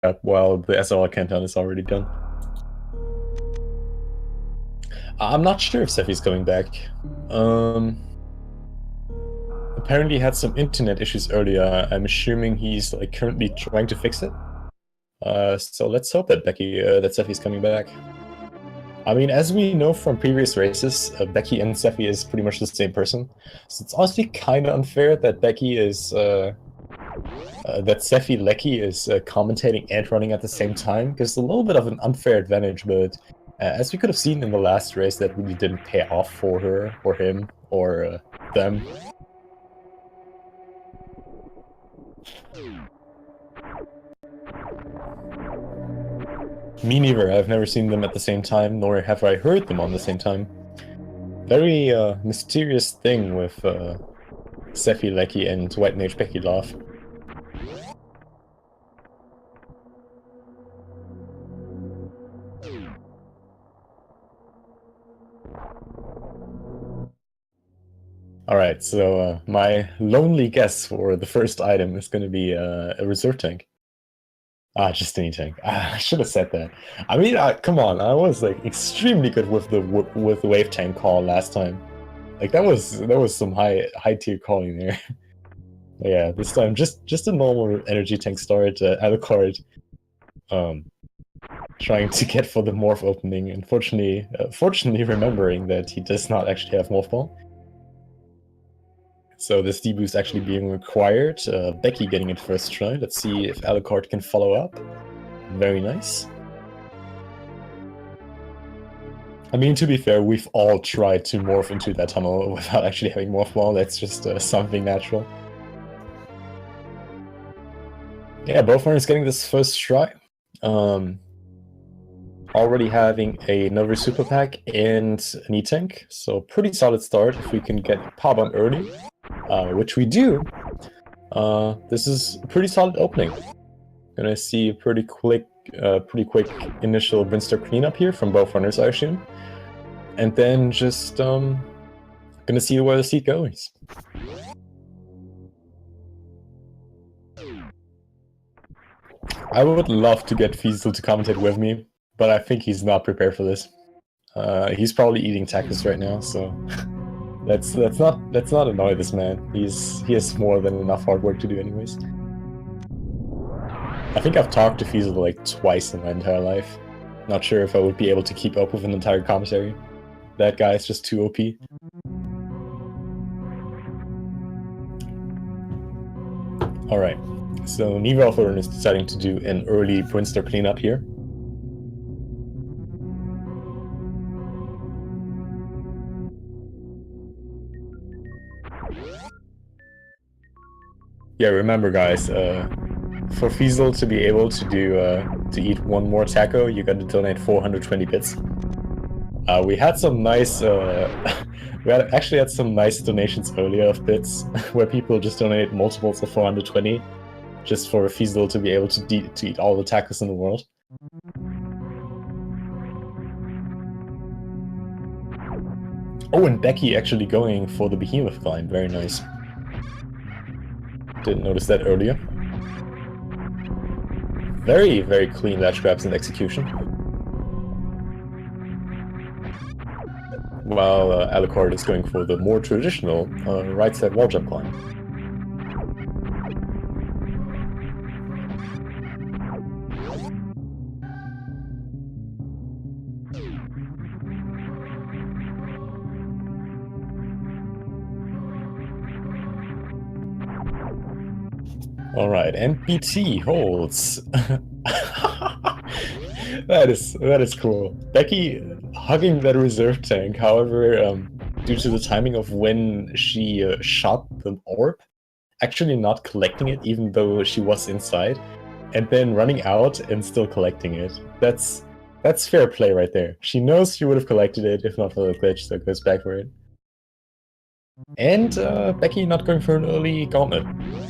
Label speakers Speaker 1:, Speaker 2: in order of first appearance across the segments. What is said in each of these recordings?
Speaker 1: up while the SLR countdown is already done. I'm not sure if Seffi's coming back. Apparently he had some internet issues earlier. I'm assuming he's like currently trying to fix it. So let's hope that that Seffi's coming back. I mean, as we know from previous races, Becky and Seffi is pretty much the same person. So it's honestly kind of unfair that Becky is, that Seffi Lecky is commentating and running at the same time, because it's a little bit of an unfair advantage, but as we could have seen in the last race, that really didn't pay off for her, or him, or them. Me neither. I've never seen them at the same time, nor have I heard them on the same time. Very mysterious thing with Seffi Lecky and WhiteMageBecky laugh. Alright, so my lonely guess for the first item is going to be a reserve tank. Just any tank. I should have said that. I mean, come on, I was like extremely good with the wave tank call last time. Like that was some high tier calling there. But yeah, this time just a normal energy tank start. Alucard, trying to get for the morph opening. Unfortunately, fortunately remembering that he does not actually have morph ball. So this deboost actually being required. Becky getting it first try. Let's see if Alucard can follow up. Very nice. I mean, to be fair, we've all tried to morph into that tunnel without actually having morph ball. That's just something natural. Yeah, both runners getting this first try. Already having another super pack and an E-tank. So pretty solid start if we can get power bomb early. Which we do. This is a pretty solid opening. Gonna see a pretty quick initial Brinster cleanup here from both runners, I assume. And then just gonna see where the seat goes. I would love to get Fiesel to commentate with me, but I think he's not prepared for this. He's probably eating tacos right now, so let's not annoy this man. He has more than enough hard work to do anyways. I think I've talked to Fiesel like twice in my entire life. Not sure if I would be able to keep up with an entire commentary. That guy is just too OP. Alright, so neither of them is deciding to do an early Brinster cleanup here. Yeah, remember guys, for Fiesel to be able to do to eat one more taco, you got to donate 420 bits. We had some nice we actually had some nice donations earlier of bits where people just donated multiples of 420 just for Fiesel to be able to eat all the tacos in the world. Oh, and Becky actually going for the behemoth climb, very nice. Didn't notice that earlier. Very, very clean ledge grabs and execution. While Alucard is going for the more traditional right side wall jump climb. Alright, NPT holds. That is cool. Becky hugging that reserve tank, however, due to the timing of when she shot the orb, actually not collecting it even though she was inside, and then running out and still collecting it. That's fair play right there. She knows she would have collected it if not for the glitch, so goes back for it. And Becky not going for an early gauntlet.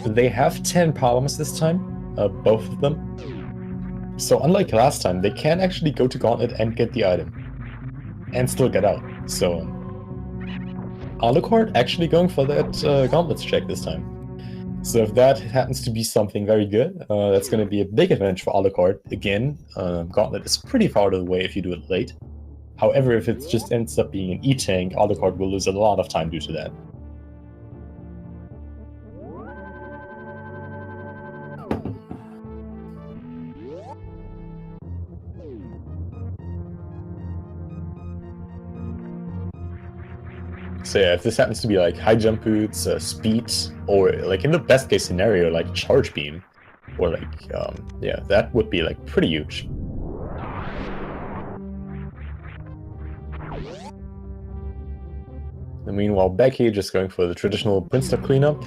Speaker 1: They have 10 problems this time, both of them. So unlike last time, they can actually go to gauntlet and get the item. And still get out. So Alucard actually going for that gauntlets check this time. So if that happens to be something very good, that's going to be a big advantage for Alucard. Again, Gauntlet is pretty far out of the way if you do it late. However, if it just ends up being an E-Tank, Alucard will lose a lot of time due to that. So yeah, if this happens to be like high jump boots, speed, or like in the best case scenario, like charge beam, or like, yeah, that would be like pretty huge. And meanwhile, Becky just going for the traditional Prince-Star cleanup.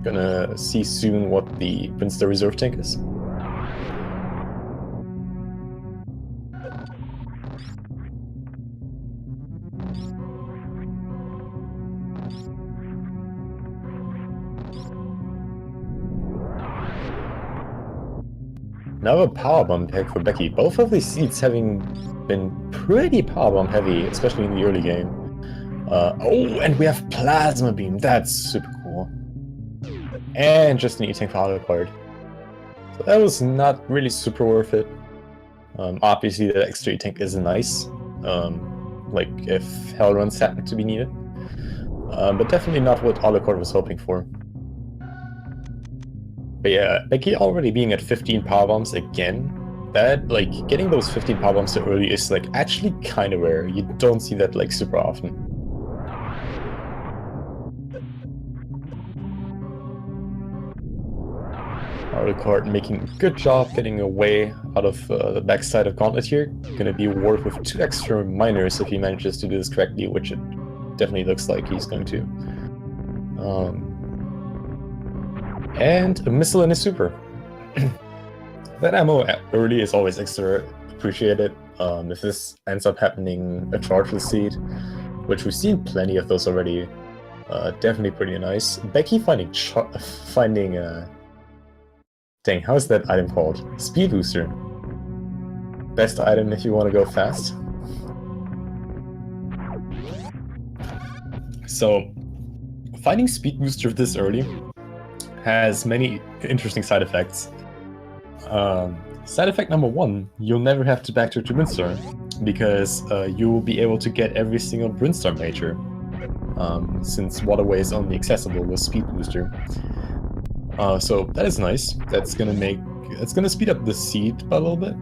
Speaker 1: Gonna see soon what the Prince-Star reserve tank is. Now a power bomb pick for Becky. Both of these seeds having been pretty power bomb heavy, especially in the early game. Oh, and we have plasma beam. That's super cool. And just an E-Tank for Alucard. So that was not really super worth it. Obviously, the extra E-Tank is nice. Like if hell runs happen to be needed. But definitely not what Alucard was hoping for. But yeah, Becky already being at 15 power bombs again, that, like, getting those 15 power bombs so early is, like, actually kind of rare. You don't see that, like, super often. Alucard making a good job getting away out of the backside of Gauntlet here. Gonna be awarded with 2 extra minors if he manages to do this correctly, which it definitely looks like he's going to. And a missile and a super. That ammo early is always extra appreciated. If this ends up happening a chargeless seed, which we've seen plenty of those already, definitely pretty nice. Becky finding dang, how's that item called? Speed booster. Best item if you want to go fast. So, finding speed booster this early has many interesting side effects. Side effect number 1, you'll never have to backtrack to Prince-Star, because you will be able to get every single Prince-Star major, since Waterway is only accessible with Speed Booster. So that is nice. That's gonna speed up the seed by a little bit.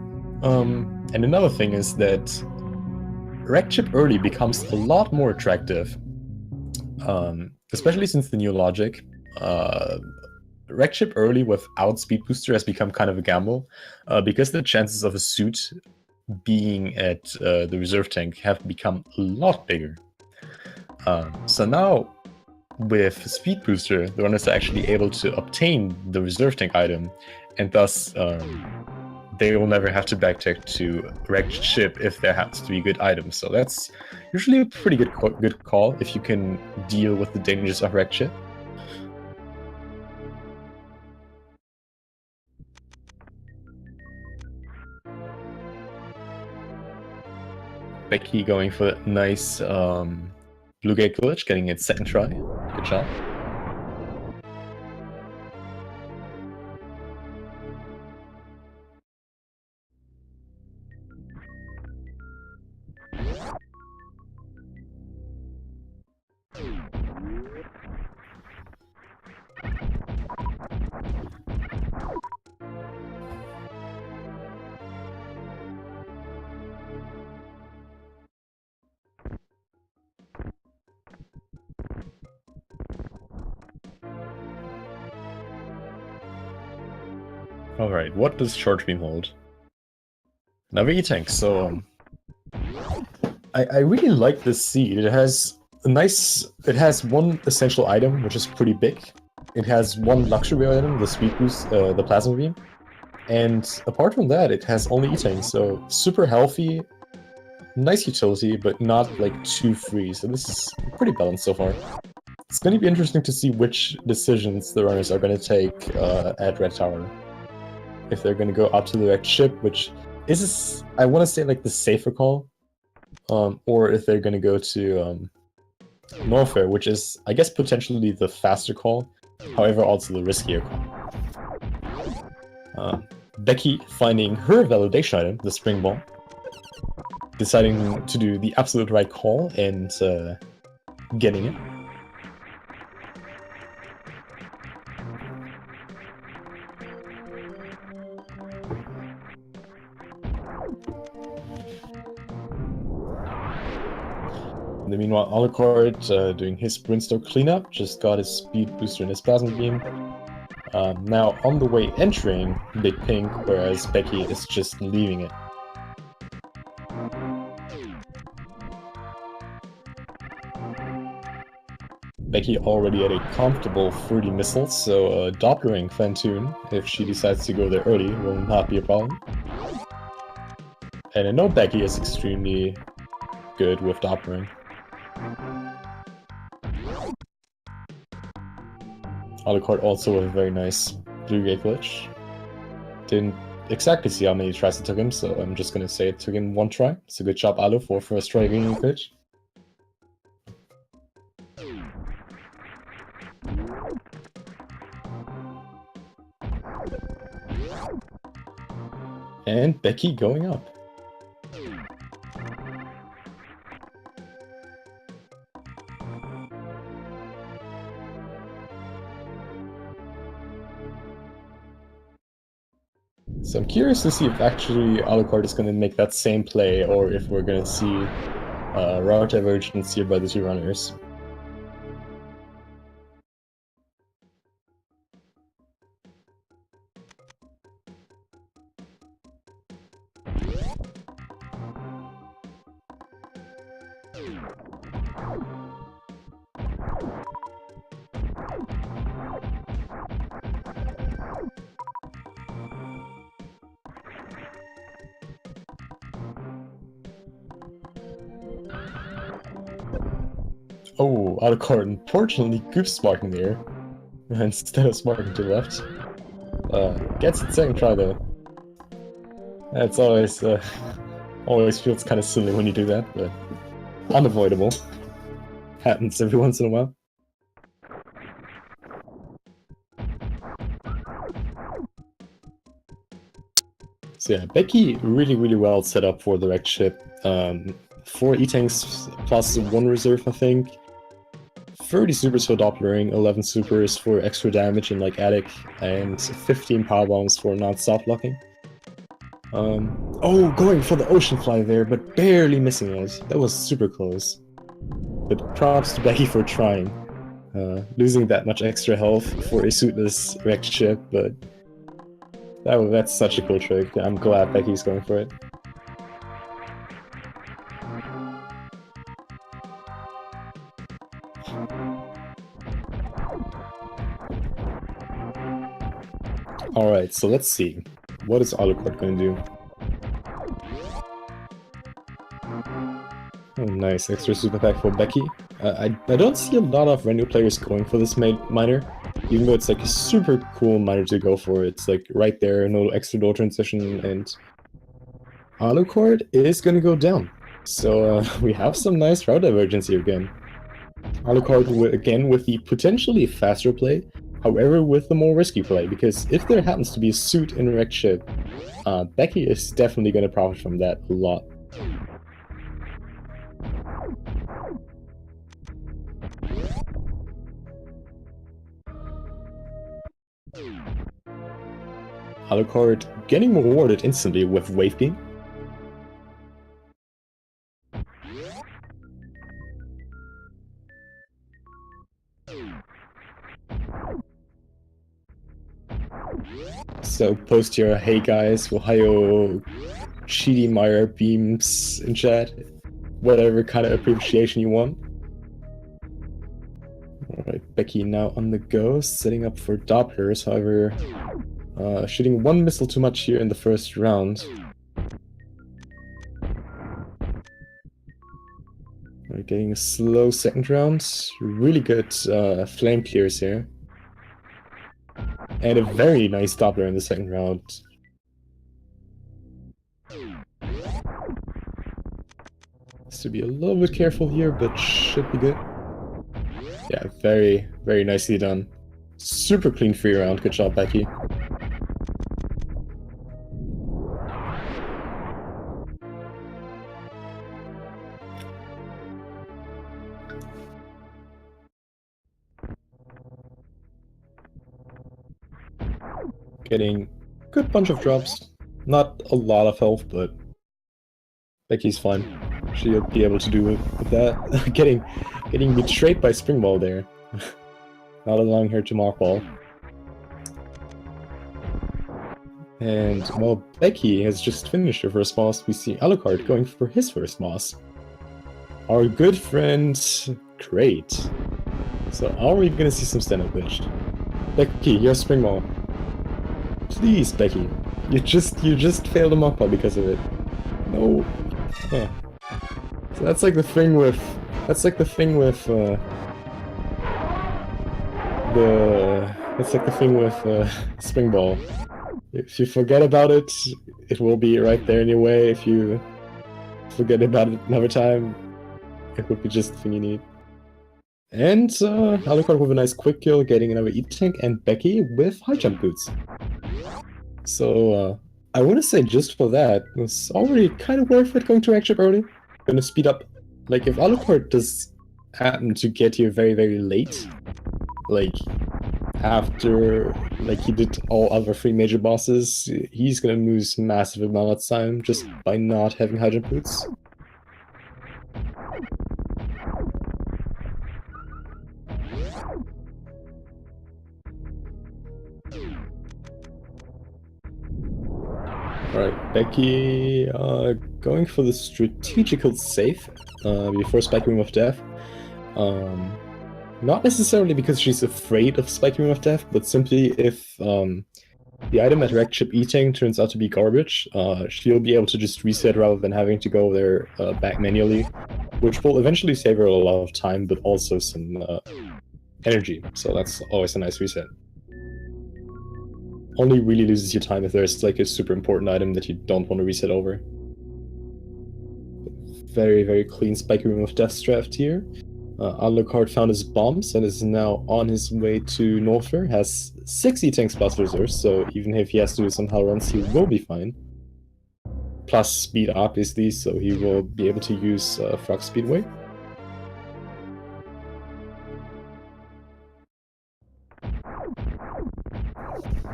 Speaker 1: And another thing is that Wreck Chip early becomes a lot more attractive, especially since the new logic. Wreck Chip early without Speed Booster has become kind of a gamble, because the chances of a suit being at the reserve tank have become a lot bigger. So now, with Speed Booster, the runners are actually able to obtain the reserve tank item, and thus they will never have to backtech to Wreck Chip if there happens to be a good item. So that's usually a pretty good call if you can deal with the dangers of Wreck Chip. Becky going for a nice Blue Gate glitch, getting it second try. Good job. Alright, what does Charge Beam hold? Another E-Tank, so I really like this seed. It has one essential item, which is pretty big. It has one luxury item, the Speed Boost, the Plasma Beam. And apart from that, it has only E-Tank, so super healthy, nice utility, but not like too free. So this is pretty balanced so far. It's going to be interesting to see which decisions the runners are going to take at Red Tower. If they're going to go up to the Wrecked Ship, which is, I want to say, like the safer call, or if they're going to go to Norfair, which is, I guess, potentially the faster call, However, also the riskier call. Becky finding her validation item, the spring ball, deciding to do the absolute right call and getting it. Meanwhile, Alucard doing his Brimstone cleanup, just got his speed booster and his plasma beam. Now on the way entering Big Pink, whereas Becky is just leaving it. Becky already had a comfortable 30 missiles, so Doppelring Fantoon, if she decides to go there early, will not be a problem. And I know Becky is extremely good with Doppelring. Alucard also with a very nice blue gate glitch. Didn't exactly see how many tries it took him, so I'm just gonna say it took him one try. So good job, Alu, for first try green glitch. And Becky going up. So I'm curious to see if actually Alucard is going to make that same play, or if we're going to see route divergence here by the two runners. Oh, Alucard unfortunately goofs Sparking there, instead of Sparking to the left. Gets it second try though. That's always, always feels kind of silly when you do that, but unavoidable. Happens every once in a while. So yeah, Becky really well set up for the wrecked ship. 4 E-tanks plus 1 reserve, I think. 30 supers for Doppelring, 11 supers for extra damage in like Attic, and 15 power bombs for non-stop blocking. Oh, going for the ocean fly there, but barely missing it. That was super close. But props to Becky for trying. Losing that much extra health for a suitless wrecked ship, but that's such a cool trick. I'm glad Becky's going for it. Alright, so let's see. What is Alucard going to do? Oh, nice. Extra super pack for Becky. I don't see a lot of random players going for this miner, even though it's like a super cool miner to go for. It's like right there, no extra door transition, and Alucard is going to go down. So we have some nice route divergence here again. Alucard again with the potentially faster play, however with the more risky play, because if there happens to be a suit in a wrecked ship, Becky is definitely going to profit from that a lot. Alucard getting rewarded instantly with Wave Beam. So post your "Hey guys, Ohio cheaty Meyer beams" in chat. Whatever kind of appreciation you want. Alright, Becky now on the go, setting up for Dopplers, however, shooting 1 missile too much here in the first round. Right, getting a slow second round. Really good flame clears here. And a very nice Doppler in the second round. Has to be a little bit careful here, but should be good. Yeah, very nicely done. Super clean free round. Good job, Becky. Getting a good bunch of drops. Not a lot of health, but Becky's fine. She'll be able to do it with that. getting betrayed by Springball there. Not allowing her to mark ball. And while Becky has just finished her first boss, we see Alucard going for his first boss. Our good friend Crate. So are we gonna see some stand-up glitch? Becky, you're Springball. Please, Becky. You just failed a mock ball because of it. No. Huh. So that's like the thing with Springball. If you forget about it, it will be right there in your way. If you forget about it another time, it would be just the thing you need. And Alucard with a nice quick kill, getting another E-Tank, and Becky with high jump boots. So I want to say just for that, it was already kind of worth it going to Action early. Gonna speed up. Like, if Alucard does happen to get here very, very late, like, after, like, he did all other 3 major bosses, he's gonna lose massive amount of time just by not having high jump boots. Alright, Becky going for the strategical save before Spike Ring of Death. Not necessarily because she's afraid of Spike Ring of Death, but simply if the item at Wrecked Ship Eating turns out to be garbage, she'll be able to just reset rather than having to go there back manually, which will eventually save her a lot of time, but also some energy, so that's always a nice reset. Only really loses your time if there's like a super important item that you don't want to reset over. Very, very clean Spike Room of Death draft here. Alucard found his bombs and is now on his way to Norther. Has 60 tanks plus reserves, so even if he has to do some hell runs, he will be fine. Plus speed, obviously, so he will be able to use Frog Speedway.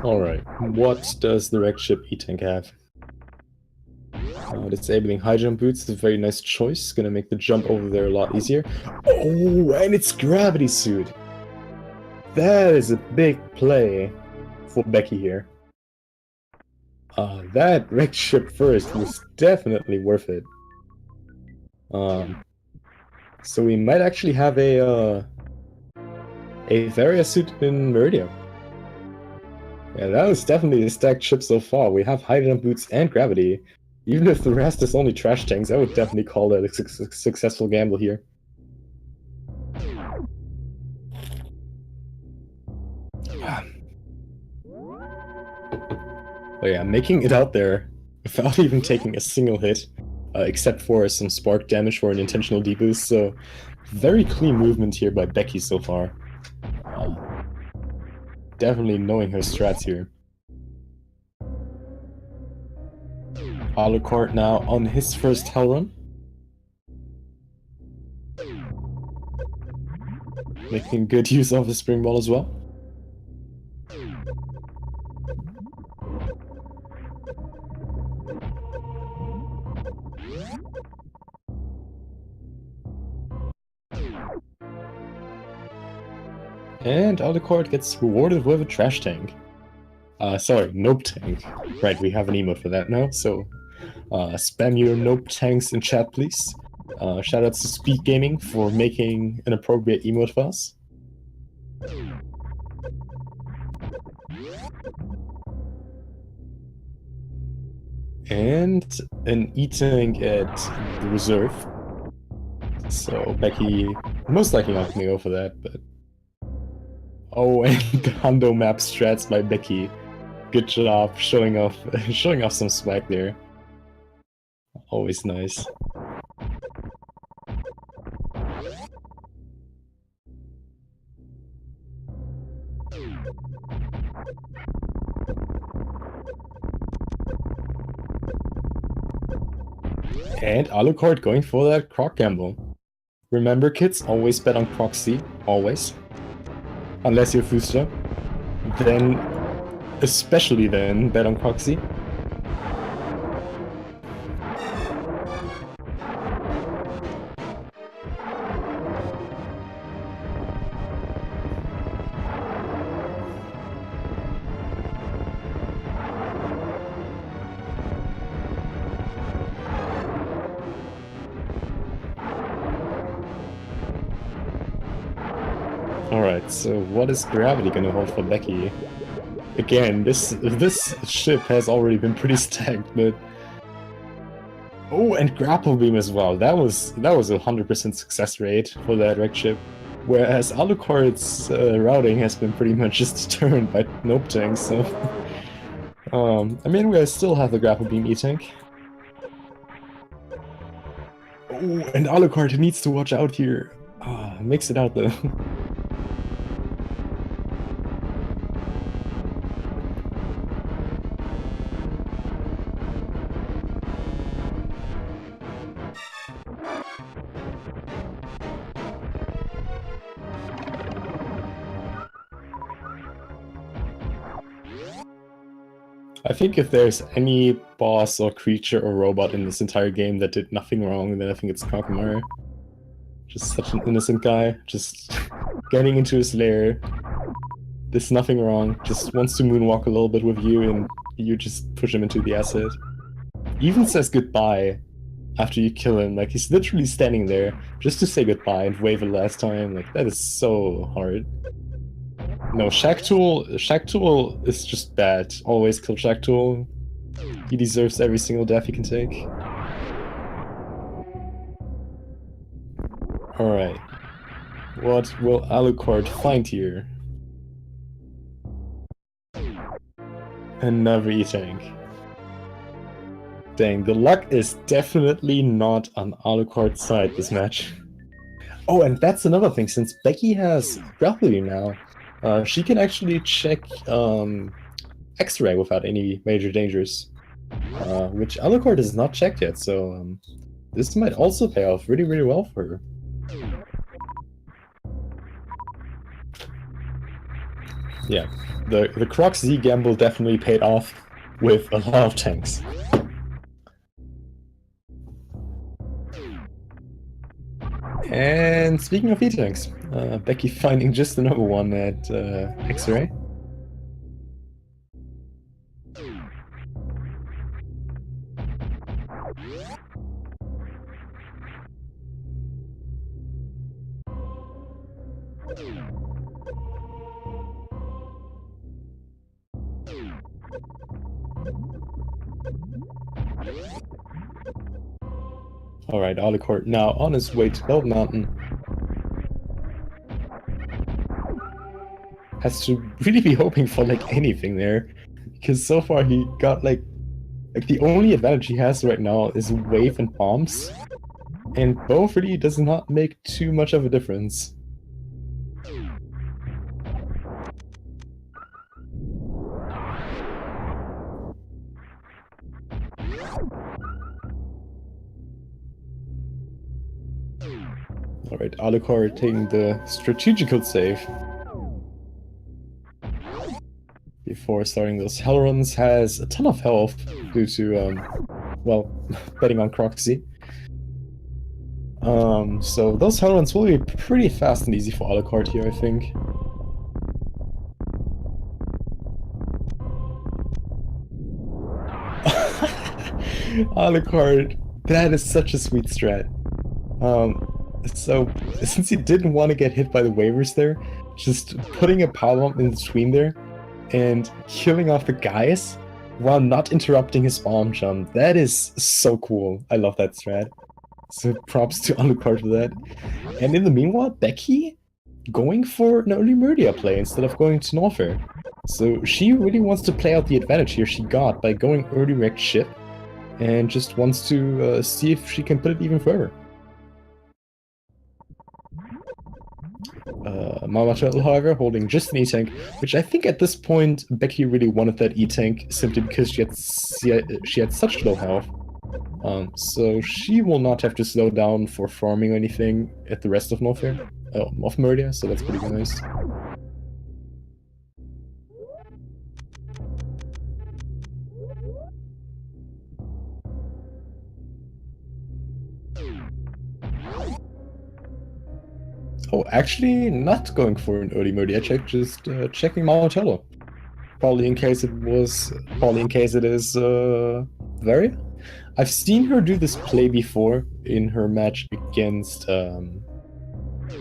Speaker 1: Alright, what does the Wrecked Ship E-Tank have? Disabling high jump boots is a very nice choice, gonna make the jump over there a lot easier. Oh, and it's Gravity Suit! That is a big play for Becky here. That Wrecked Ship first was definitely worth it. So we might actually have a Varia suit in Meridia. Yeah, that was definitely a stacked ship so far. We have high jump boots and gravity. Even if the rest is only trash tanks, I would definitely call that a successful gamble here. Oh yeah, making it out there without even taking a single hit, except for some spark damage for an intentional deboost, so very clean movement here by Becky so far. Definitely knowing her strats here. Alucard now on his first hell run. Making good use of the spring ball as well. And Alucard gets rewarded with a trash tank. Sorry, nope tank. Right, we have an emote for that now, so spam your nope tanks in chat, please. Shoutouts to Speed Gaming for making an appropriate emote for us. And an E-Tank at the reserve. So Becky most likely not gonna go for that, but... Oh, and the Hundo map strats by Becky. Good job showing off some swag there. Always nice. And Alucard going for that Croc gamble. Remember, kids, always bet on Croc C, always. Unless you're Fuster. Then, especially then, bet on Croc C. Alright, so what is gravity gonna hold for Becky? Again, this ship has already been pretty stacked, but... Oh, and grapple beam as well. That was a 100% success rate for that wrecked ship. Whereas Alucard's routing has been pretty much just determined by nope tanks, so... I mean, we still have the grapple beam E-tank. Oh, and Alucard needs to watch out here. Makes it out though. I think if there's any boss or creature or robot in this entire game that did nothing wrong, then I think it's Kakamura. Just such an innocent guy, just getting into his lair. There's nothing wrong, just wants to moonwalk a little bit with you and you just push him into the acid. Even says goodbye after you kill him, like he's literally standing there just to say goodbye and wave a last time, like that is so hard. No, Shacktool is just bad. Always kill Shacktool. He deserves every single death he can take. Alright. What will Alucard find here? Another E-tank. Dang, the luck is definitely not on Alucard's side this match. Oh, and that's another thing, since Becky has grapple beam now, she can actually check X-ray without any major dangers, which Alucard has not checked yet, so this might also pay off really, really well for her. Yeah, the Croc Z gamble definitely paid off with a lot of tanks. And speaking of E-tanks, Becky finding just another one at X-ray. Alright, Alucard now on his way to Belt Mountain. Has to really be hoping for like anything there, because so far he got like the only advantage he has right now is wave and bombs, and both really does not make too much of a difference. Alright, Alucard taking the strategical save. Before starting those hell runs, has a ton of health due to, well, betting on Croxy. So those hell runs will be pretty fast and easy for Alucard here, I think. Alucard, that is such a sweet strat. So, since he didn't want to get hit by the waivers there, just putting a power bomb in between there and killing off the guys while not interrupting his bomb jump. That is so cool. I love that strat. So props to Alucard for that. And in the meanwhile, Becky going for an early Murdia play instead of going to Norfair. So she really wants to play out the advantage here she got by going early wrecked ship and just wants to see if she can put it even further. Mama Turtle, however, holding just an E-tank, which I think at this point Becky really wanted that E-tank simply because she had such low health. So she will not have to slow down for farming or anything at the rest of of Meridia, so that's pretty nice. Oh, actually not going for an early Meridia check, just checking Montello. Probably in case it is Varia. I've seen her do this play before in her match against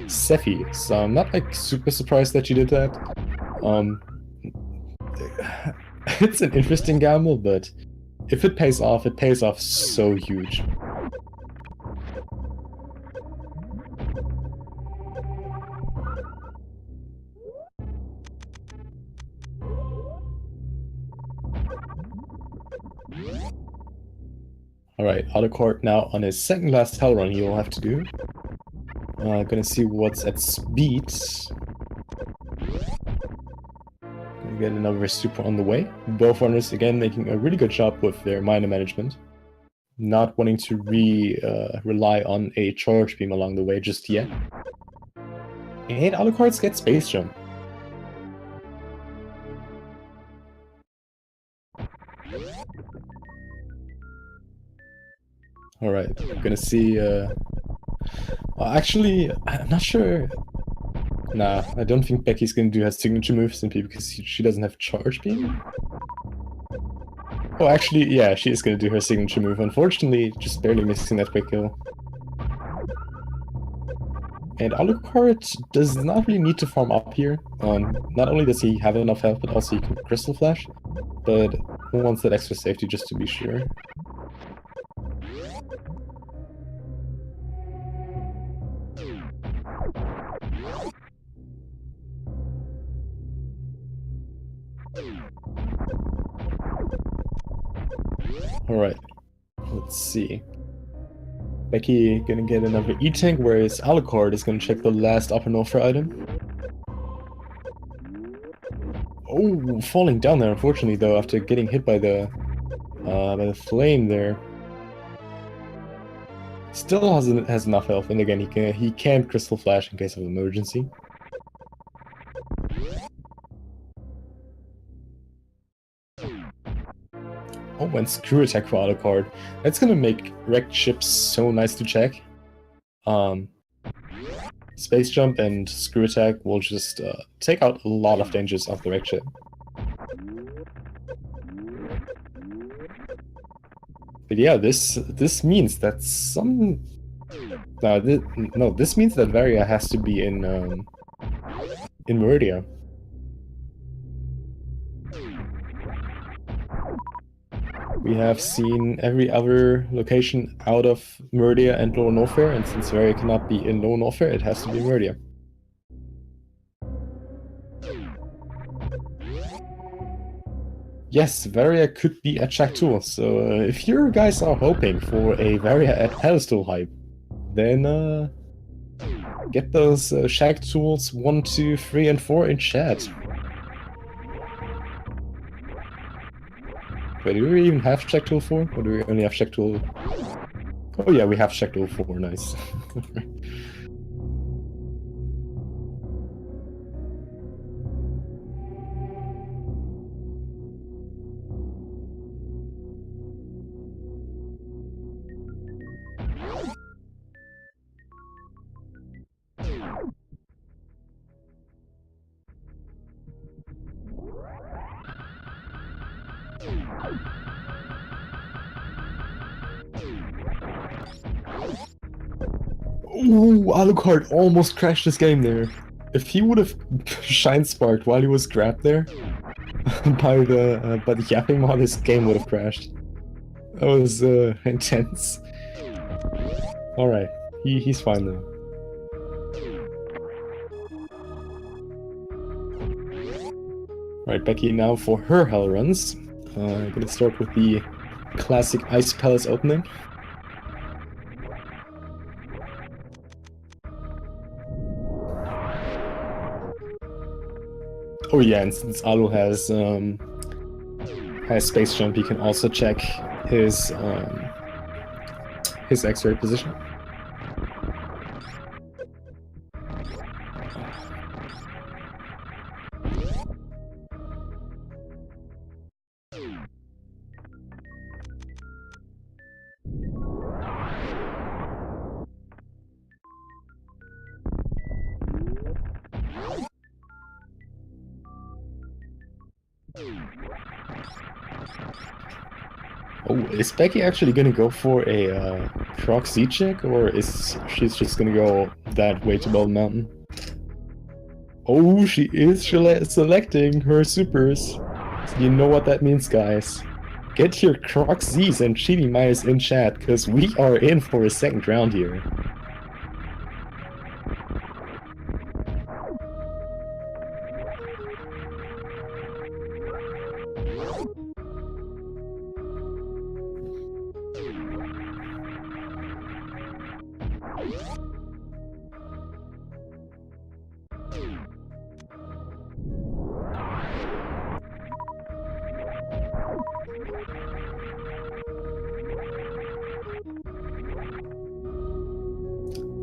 Speaker 1: Sephi, so I'm not like super surprised that she did that. It's an interesting gamble, but if it pays off so huge. Alright, Alucard now on his second last hell run he will have to do. Gonna see what's at speed. Gonna get another super on the way. Both runners again making a really good job with their minor management. Not wanting to rely on a charge beam along the way just yet. And Alucards get Space Jump. Alright, I'm gonna see, actually, I'm not sure. Nah, I don't think Becky's gonna do her signature move simply because she doesn't have Charge Beam. Oh, actually, yeah, she is gonna do her signature move. Unfortunately, just barely missing that quick kill. And Alucard does not really need to farm up here. Not only does he have enough health, but also he can Crystal Flash. But wants that extra safety just to be sure. Alright, let's see. Becky gonna get another E-Tank, whereas Alucard is gonna check the last upper Northfair item. Oh, falling down there, unfortunately, though, after getting hit by the flame there. Still has enough health, and again, he can Crystal Flash in case of emergency. Oh, and Screw Attack for Alucard. That's gonna make wrecked ships so nice to check. Space Jump and Screw Attack will just take out a lot of dangers of the wrecked ship. But yeah, this means that this means that Varia has to be in Meridia. We have seen every other location out of Meridia and Lower Northfair, and since Varia cannot be in Lower Northfair, it has to be Meridia. Yes, Varia could be at Shack Tool, so if you guys are hoping for a Varia at Pedestal hype, then get those Shack Tools 1, 2, 3, and 4 in chat. Wait, do we even have Shack Tool 4? Or do we only have Shack Tool? Oh yeah, we have Shack Tool 4, nice. Ooh, Alucard almost crashed this game there. If he would have Shine Sparked while he was grabbed there by the yapping mod, his game would have crashed. That was intense. Alright, he's fine though. Alright, Becky now for her hell runs. Gonna start with the classic Ice Palace opening. Oh yeah, and since Alu has Space Jump, he can also check his his X-ray position. Oh, is Becky actually gonna go for a Proc Z check, or is she's just gonna go that way to Bell Mountain? Oh, she is selecting her supers. So you know what that means, guys. Get your Croc Z's and Cheaty Myers in chat, because we are in for a second round here.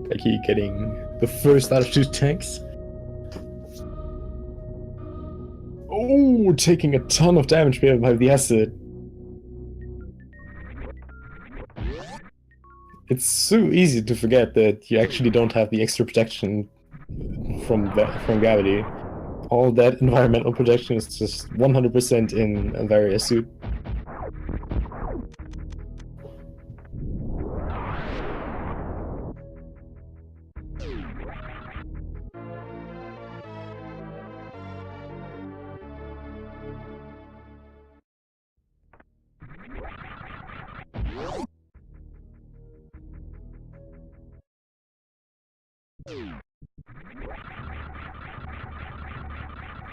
Speaker 1: Becky getting the first out of 2 tanks. Oh, taking a ton of damage by the acid. It's so easy to forget that you actually don't have the extra protection from gravity. All that environmental protection is just 100% in a various suit.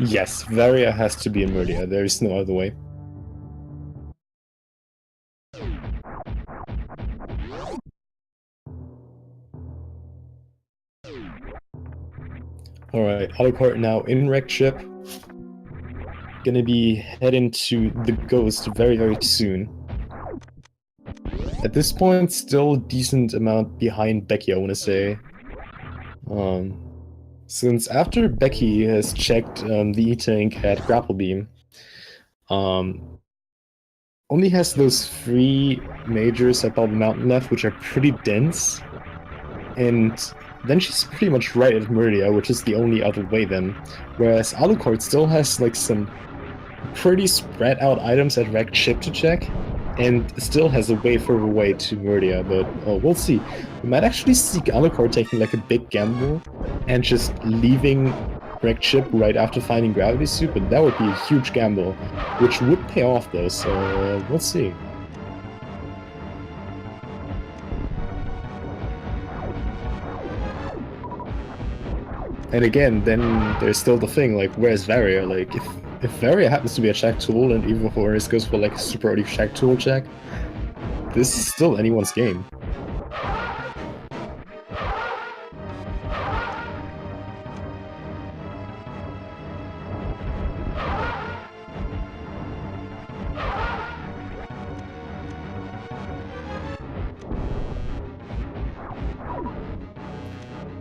Speaker 1: Yes, Varia has to be in Murdia. There is no other way. Alright, Alucard now in wrecked ship. Gonna be heading to the Ghost very, very soon. At this point, still a decent amount behind Becky, I want to say. Since after Becky has checked the E-Tank at Grapple Beam, only has those 3 majors at Bald Mountain left, which are pretty dense. And then she's pretty much right at Murdia, which is the only other way then. Whereas Alucard still has like some pretty spread out items at wrecked ship to check, and still has a way further away to Murdia, but we'll see. We might actually see Alucard taking like a big gamble and just leaving wrecked ship right after finding Gravity Suit, but that would be a huge gamble, which would pay off though, so we'll see. And again, then there's still the thing, like, where's Varia? Like, if Varia happens to be a check tool, and even Horus goes for like a super early check tool check, this is still anyone's game.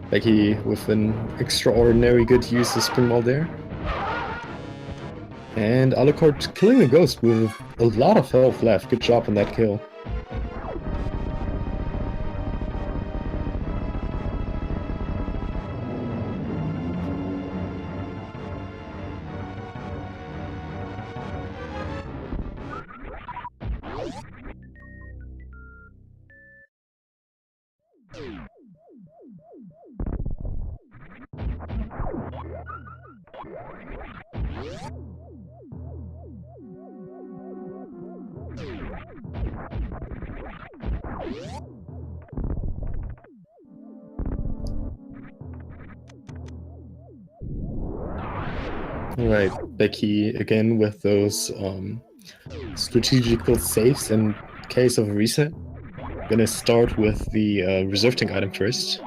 Speaker 1: Becky with an extraordinary good use of Spring Ball there. And Alucard killing the Ghost with a lot of health left. Good job on that kill. Alright, Becky again with those strategical saves in case of a reset. Gonna start with the reserve tank item first.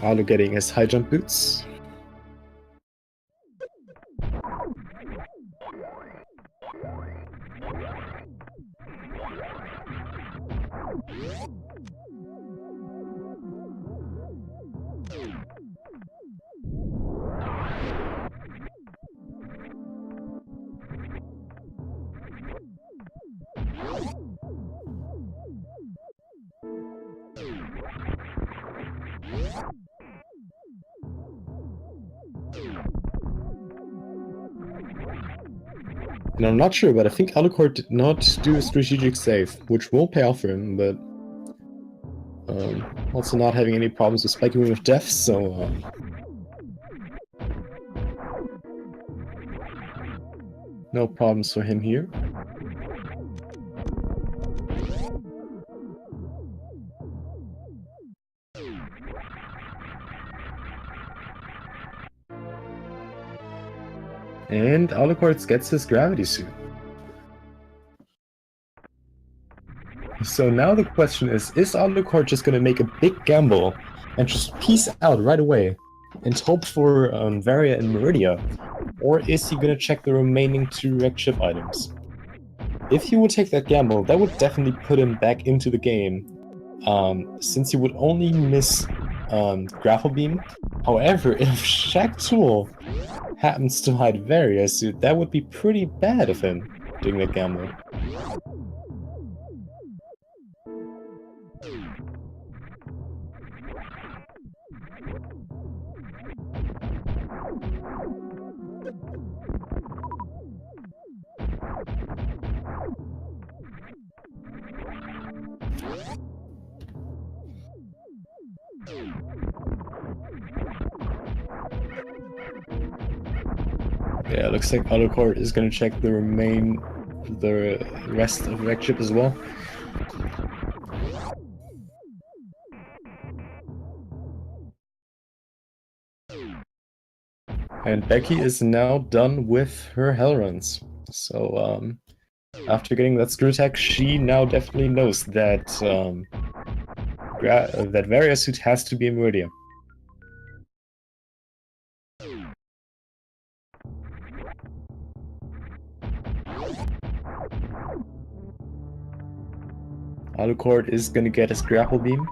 Speaker 1: Alu getting his high jump boots. And I'm not sure, but I think Alucard did not do a strategic save, which will pay off for him, but also not having any problems with spiking Wing of Death, so no problems for him here. And Alucard gets his gravity suit. So now the question is Alucard just gonna make a big gamble and just peace out right away and hope for Varia and Meridia? Or is he gonna check the remaining 2 wrecked ship items? If he would take that gamble, that would definitely put him back into the game, since he would only miss Grapple Beam. However, if Shack Tool happens to hide Varia suit, that would be pretty bad of him doing that gamble. Yeah, looks like Alucard is gonna check the rest of the wrecked ship as well. And Becky is now done with her hell runs. So after getting that screw attack, she now definitely knows that that Varia suit has to be in Meridia. Alucard is gonna get his grapple beam.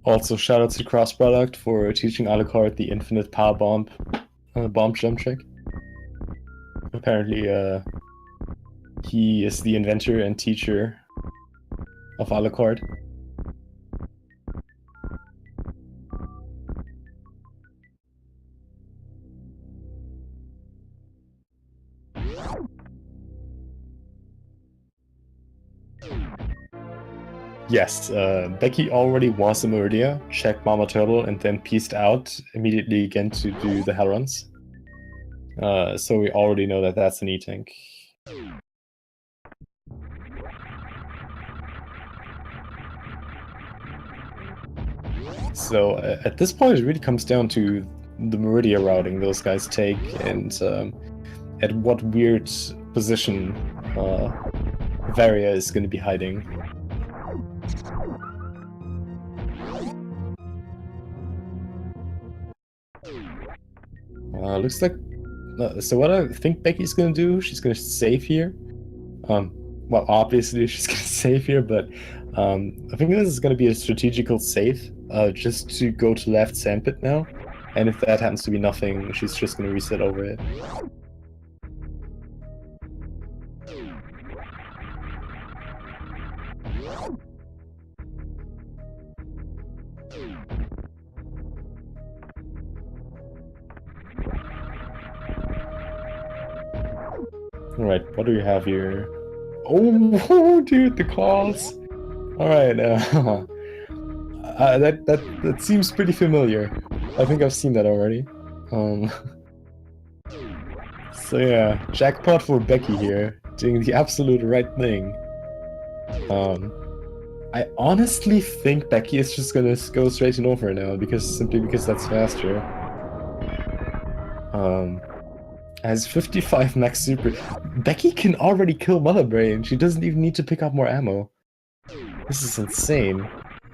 Speaker 1: Also, shoutouts to Cross Product for teaching Alucard the infinite power bomb jump trick. Apparently, he is the inventor and teacher of Alucard. Yes, Becky already was in Meridia, checked Mama Turtle, and then pieced out immediately again to do the hell runs. So we already know that that's an E-Tank. So at this point it really comes down to the Meridia routing those guys take and at what weird position Varia is going to be hiding. Looks like... so what I think Becky's gonna do, she's gonna save here. Well, obviously she's gonna save here, but I think this is gonna be a strategical save, just to go to left sandpit now. And if that happens to be nothing, she's just gonna reset over it. Alright, what do we have here? Oh, dude, the claws! Alright, that seems pretty familiar. I think I've seen that already. So yeah, jackpot for Becky here, doing the absolute right thing. I honestly think Becky is just gonna go straight in over now, simply because that's faster. Has 55 max super. Becky can already kill Mother Brain. She doesn't even need to pick up more ammo. This is insane.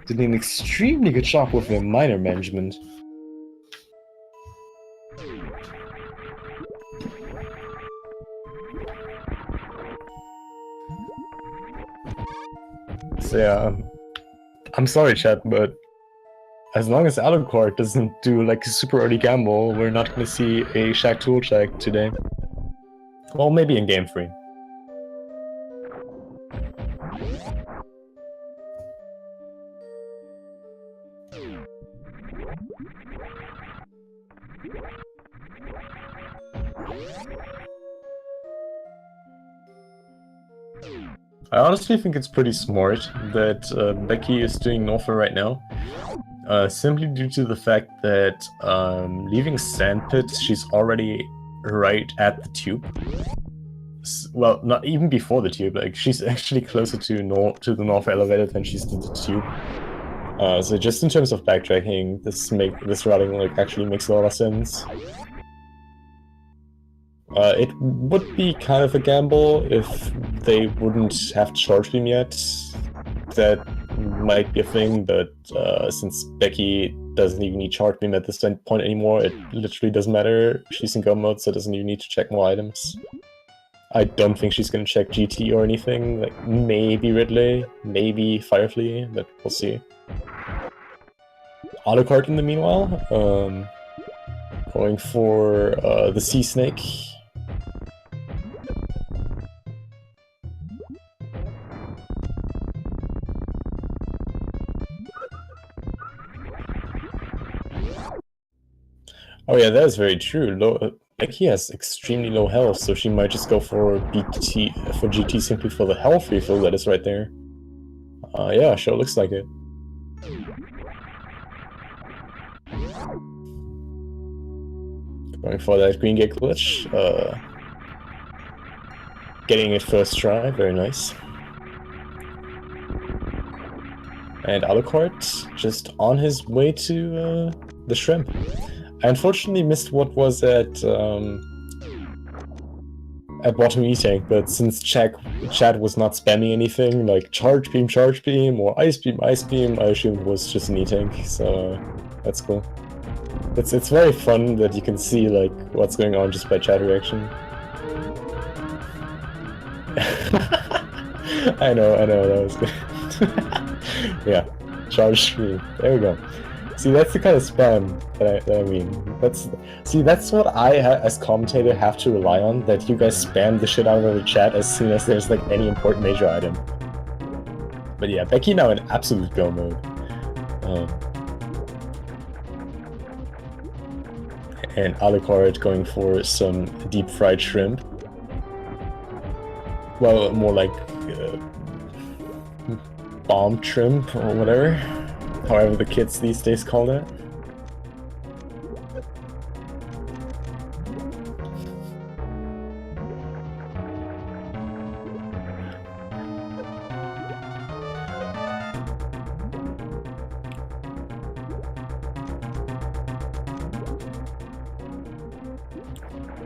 Speaker 1: Did an extremely good job with the minor management. So yeah, I'm sorry, chat, but as long as Alucard doesn't do like a super early gamble, we're not going to see a Shaq tool check today. Well, maybe in game 3. I honestly think it's pretty smart that Becky is doing Norfa right now. Simply due to the fact that leaving Sandpit, she's already right at the tube. Well, not even before the tube, like she's actually closer to the North elevator than she's to the tube. So just in terms of backtracking, this routing like actually makes a lot of sense. It would be kind of a gamble if they wouldn't have Charge Beam yet. That might be a thing, but since Becky doesn't even need Charge Beam at this point anymore, it literally doesn't matter. She's in go mode, so doesn't even need to check more items. I don't think she's gonna check GT or anything, like maybe Ridley, maybe Firefly, but we'll see. Alucard in the meanwhile, going for the Sea Snake. Oh yeah, that is very true. Becky has extremely low health, so she might just go for GT simply for the health refill that is right there. Yeah, sure looks like it. Going for that Green Gate glitch. Getting it first try, very nice. And Alucard just on his way to the shrimp. I unfortunately missed what was at bottom E-Tank, but since chat was not spamming anything like Charge Beam, or Ice Beam, I assumed it was just an E-Tank, so that's cool. It's very fun that you can see like what's going on just by chat reaction. I know, that was good. Yeah, Charge Beam, there we go. See, that's the kind of spam that I mean. That's what I, as commentator, have to rely on, that you guys spam the shit out of the chat as soon as there's like any important major item. But yeah, Becky now in absolute go mode. And Alucard going for some deep fried shrimp. Well, more like bomb shrimp or whatever. However the kids these days call that.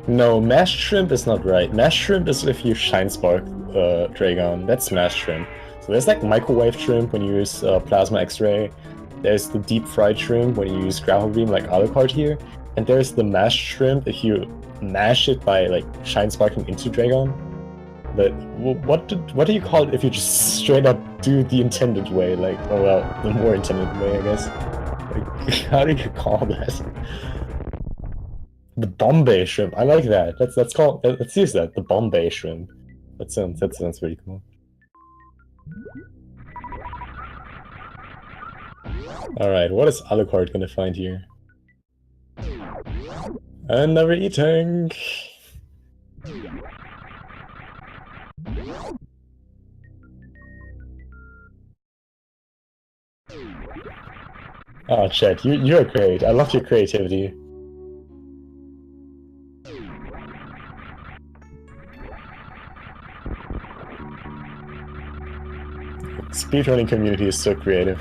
Speaker 1: No, mashed shrimp is not right. Mashed shrimp is if you shine spark Dragon. That's mashed shrimp. So there's like microwave shrimp when you use plasma X-ray. There's the deep fried shrimp when you use grapple beam like Alucard here, and there's the mashed shrimp if you mash it by like shine sparking into Dragon. But what do you call it if you just straight up do the intended way? Like, oh well, the more intended way, I guess. Like, how do you call that? The Bombay shrimp. I like that. Let's use that. The Bombay shrimp. That sounds pretty cool. Alright, what is Alucard gonna find here? Another E-Tank! Oh, chat, you're great. I love your creativity. Speedrunning community is so creative.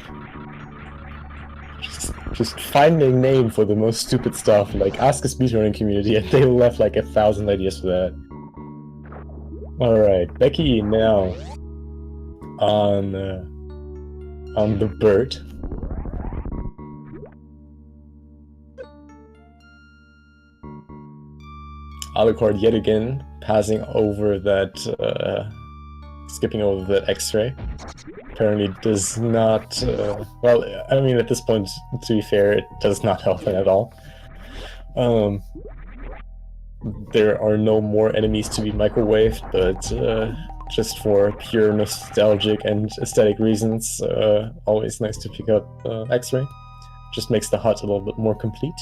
Speaker 1: Just finding a name for the most stupid stuff, like ask a speedrunning community and they will have like 1,000 ideas for that. Alright, Becky now on the bird. Alucard yet again passing over that skipping over that X-ray. Apparently does not... well, I mean, at this point, to be fair, it does not help him at all. There are no more enemies to be microwaved, but just for pure nostalgic and aesthetic reasons, always nice to pick up X-ray. Just makes the HUD a little bit more complete.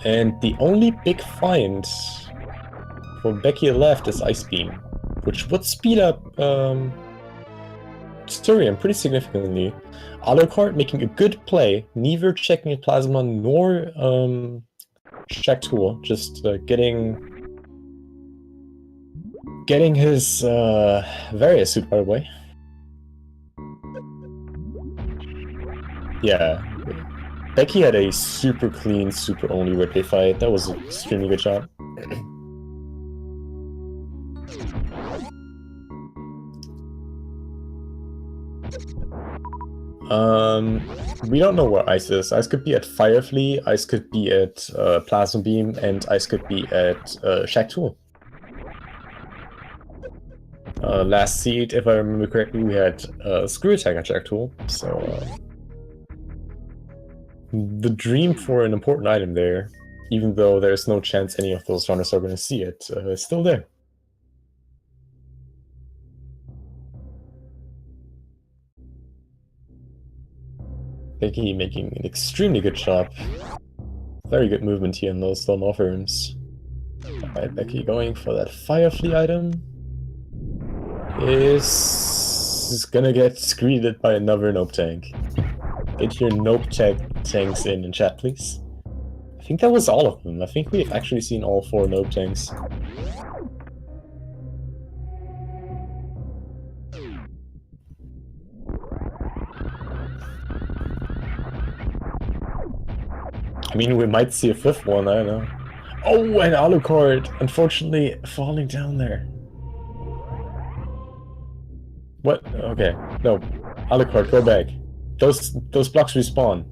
Speaker 1: And the only big find for Becky left is Ice Beam, which would speed up Sturium pretty significantly. Alucard making a good play, neither checking a Plasma nor Shack Tool, just getting his Various suit by the way. Yeah, Becky had a super clean, super only replay fight. That was an extremely good job. We don't know where Ice is. Ice could be at Firefly, Ice could be at Plasma Beam, and Ice could be at Shack Tool. Last seed, if I remember correctly, we had Screw Attack at Shack Tool, so the dream for an important item there, even though there's no chance any of those runners are going to see it, is still there. Becky making an extremely good job. Very good movement here in those little off rooms. Alright, Becky going for that Firefly item. Is gonna get greeted by another Nope Tank. Get your Nope Tanks in chat, please. I think that was all of them. I think we've actually seen all 4 Nope Tanks. I mean, we might see a 5th one, I don't know. Oh, and Alucard, unfortunately, falling down there. What? Okay, no. Alucard, go back. Those blocks respawn.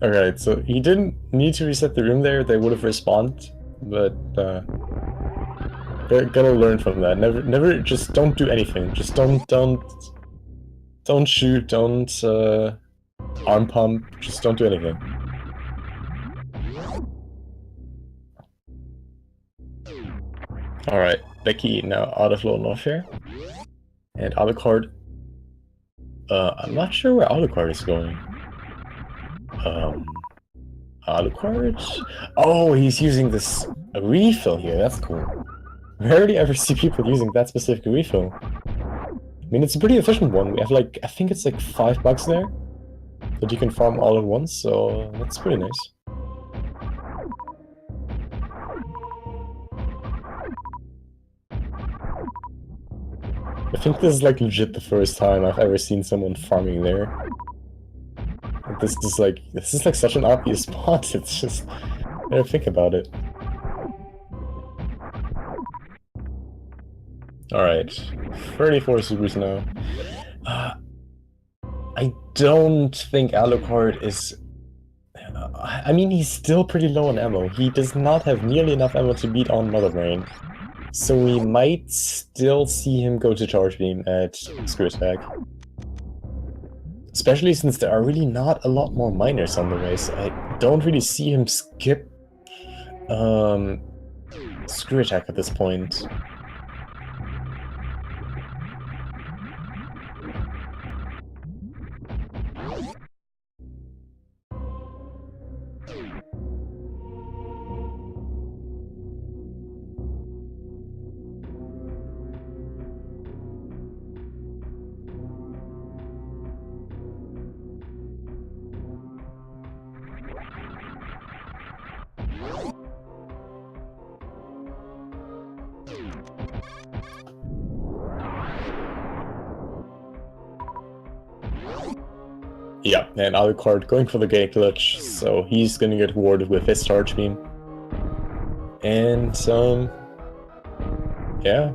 Speaker 1: Alright, so he didn't need to reset the room there, they would have respawned, but gotta learn from that. Never just don't do anything. Just don't shoot, don't arm pump, just don't do anything. Alright, Becky now out of Lone Warfare. And Alucard. I'm not sure where Alucard is going. Alucard? Oh, he's using this refill here, that's cool. Rarely ever see people using that specific refill. I mean, it's a pretty efficient one. We have like, I think it's like $5 there that you can farm all at once, so that's pretty nice. I think this is like legit the first time I've ever seen someone farming there. This is like such an obvious spot, it's just, I don't think about it. Alright, 34 supers now. I don't think Alucard is... I mean, he's still pretty low on ammo. He does not have nearly enough ammo to beat on Mother Brain. So we might still see him go to Charge Beam at Screw Attack. Especially since there are really not a lot more miners on the way, so I don't really see him skip Screw Attack at this point. Yeah, and Alucard going for the gate glitch, so he's gonna get rewarded with his Charge Beam. And, yeah,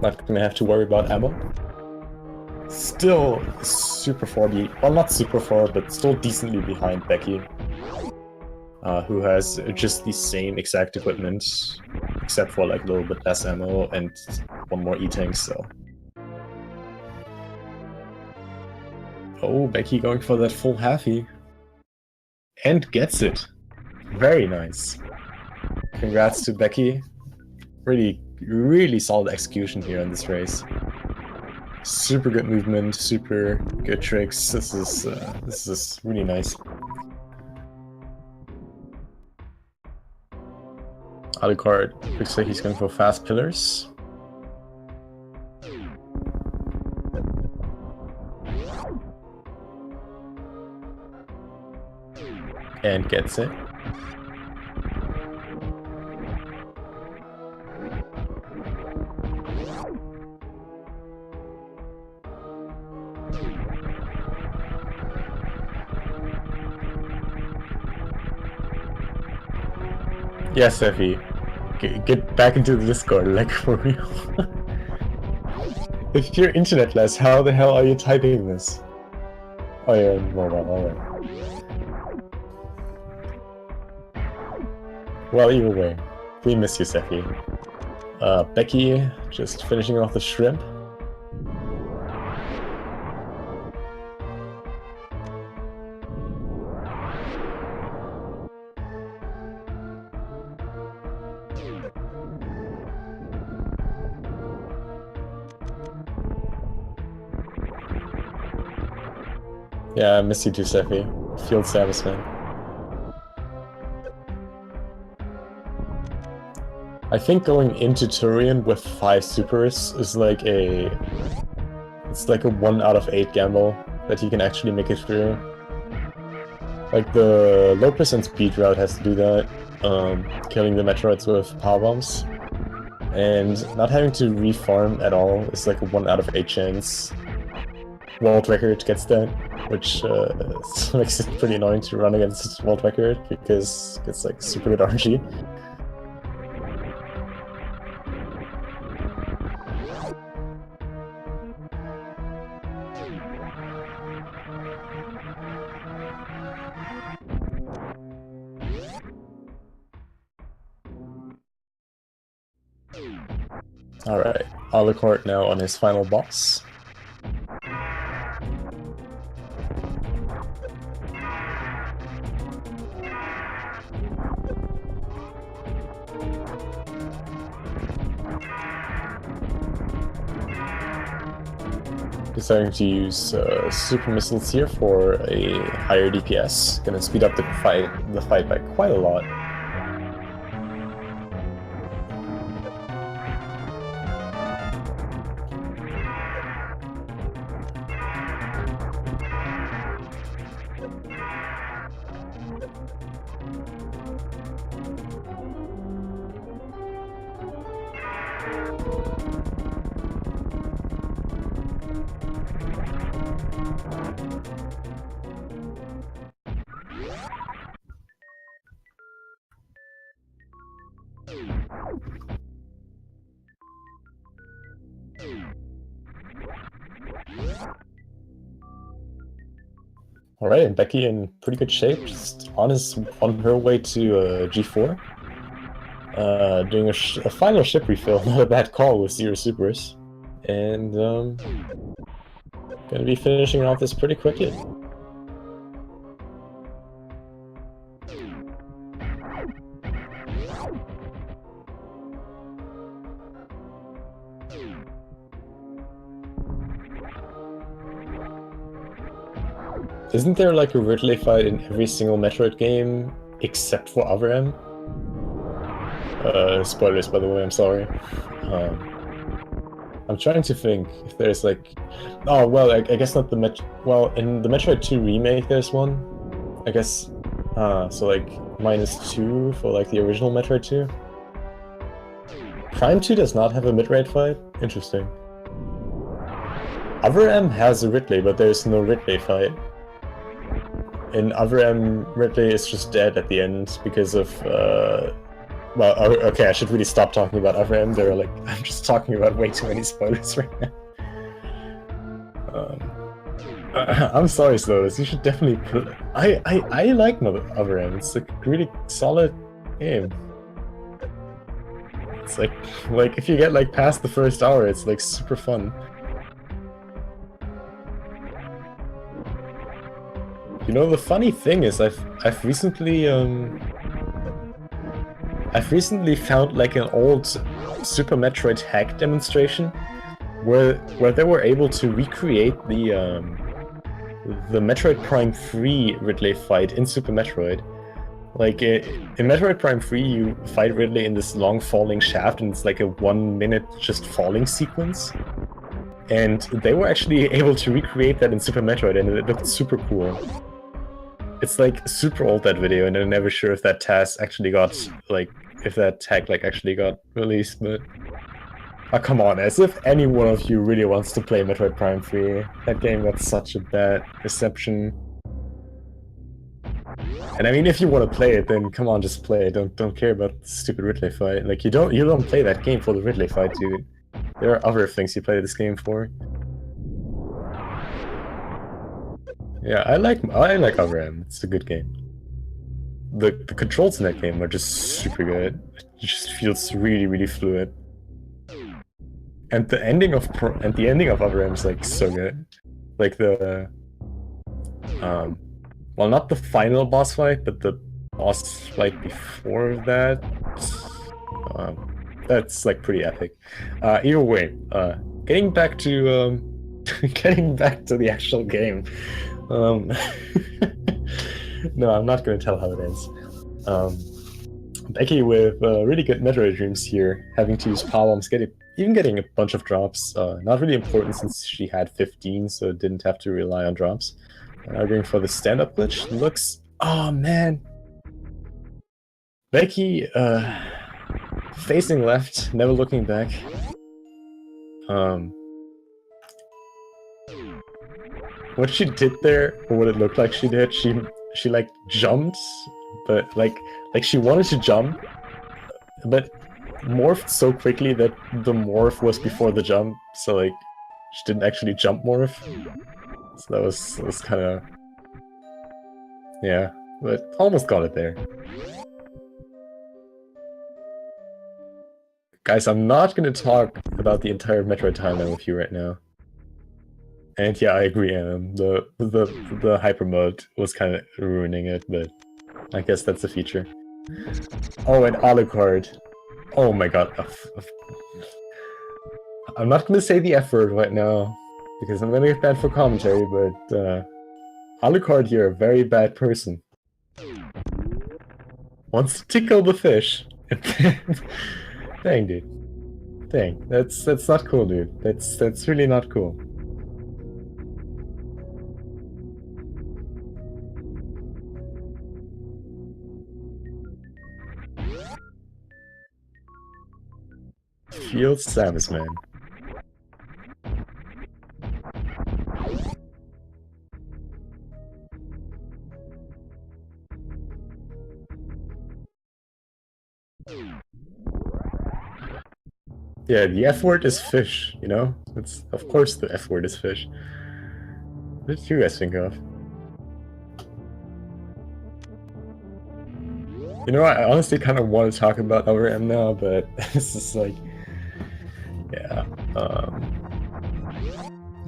Speaker 1: not gonna have to worry about ammo. Still super far, well, not super far, but still decently behind Becky. who has just the same exact equipment, except for like a little bit less ammo and one more E-tank, so. Oh, Becky going for that full halfie. And gets it. Very nice. Congrats to Becky. Really, really solid execution here in this race. Super good movement, super good tricks. This is really nice. Alucard looks like he's going for fast pillars. And gets it. Yes, Effie. Get back into the Discord, like, for real. If you're internetless, how the hell are you typing this? Oh yeah, mobile, alright. Well, either way, we miss you, Seffi. Becky just finishing off the shrimp. Yeah, I miss you too, Seffi. Field service, man. I think going into Turian with 5 supers is like a... It's like a 1 out of 8 gamble that you can actually make it through. Like the low percent speed route has to do that, killing the Metroids with power bombs. And not having to refarm at all is like a 1 out of 8 chance. World Record gets that, which makes it pretty annoying to run against World Record because it's like super good RNG. Alright, Alucard now on his final boss. Deciding to use super missiles here for a higher DPS. Gonna speed up the fight by quite a lot. Alright, and Becky in pretty good shape, just on her way to G4. Doing a final ship refill, not a bad call with 0 supers. And gonna be finishing off this pretty quickly. Isn't there like a Ridley fight in every single Metroid game except for Other M? Spoilers, by the way, I'm sorry. I'm trying to think if there's like... Oh, well, I guess not the well, in the Metroid 2 remake there's one. I guess... so like, -2 for like the original Metroid 2. Prime 2 does not have a mid-rate fight? Interesting. Other M has a Ridley, but there's no Ridley fight. In Other M, Ridley is just dead at the end because of, well, okay, I should really stop talking about Other M. They're like, I'm just talking about way too many spoilers right now. I'm sorry, Slotus. You should definitely put. I like Other M. It's a really solid game. It's like if you get like past the first hour, it's like super fun. You know, the funny thing is I've recently found like an old Super Metroid hack demonstration where they were able to recreate the Metroid Prime 3 Ridley fight in Super Metroid. Like in Metroid Prime 3, you fight Ridley in this long falling shaft, and it's like a 1 minute just falling sequence. And they were actually able to recreate that in Super Metroid, and it looked super cool. It's like super old, that video, and I'm never sure if that task actually got like if that tag like actually got released, but oh, come on, as if any one of you really wants to play Metroid Prime 3. That game got such a bad reception. And I mean, if you want to play it, then come on, just play it. Don't care about the stupid Ridley fight. Like you don't play that game for the Ridley fight, dude. There are other things you play this game for. Yeah, I like Other M. It's a good game. The controls in that game are just super good. It just feels really fluid. And the ending of Other M is like so good. Like the well, not the final boss fight, but the boss fight before that. That's like pretty epic. Either way, getting back to the actual game. No, I'm not going to tell how it ends. Becky with really good Metroid dreams here, having to use power bombs, even getting a bunch of drops. Not really important since she had 15, so didn't have to rely on drops. Now going for the stand-up glitch. Looks... Oh, man! Becky, facing left, never looking back. What she did there, or what it looked like she did, she like jumped, but like she wanted to jump, but morphed so quickly that the morph was before the jump, so like she didn't actually jump morph. So that was kind of, yeah, but almost got it there. Guys, I'm not gonna talk about the entire Metroid timeline with you right now. And yeah, I agree, the hyper mode was kind of ruining it, but I guess that's a feature. Oh, and Alucard. Oh my god. I'm not gonna say the F word right now, because I'm gonna get banned for commentary, but Alucard here, a very bad person. Wants to tickle the fish. Dang, dude. Dang, that's not cool, dude. That's really not cool. Field Samus, man. Yeah, the F word is fish, you know? It's, of course the F word is fish. What did you guys think of? You know, I honestly kind of want to talk about Other M now, but this is like... Yeah, I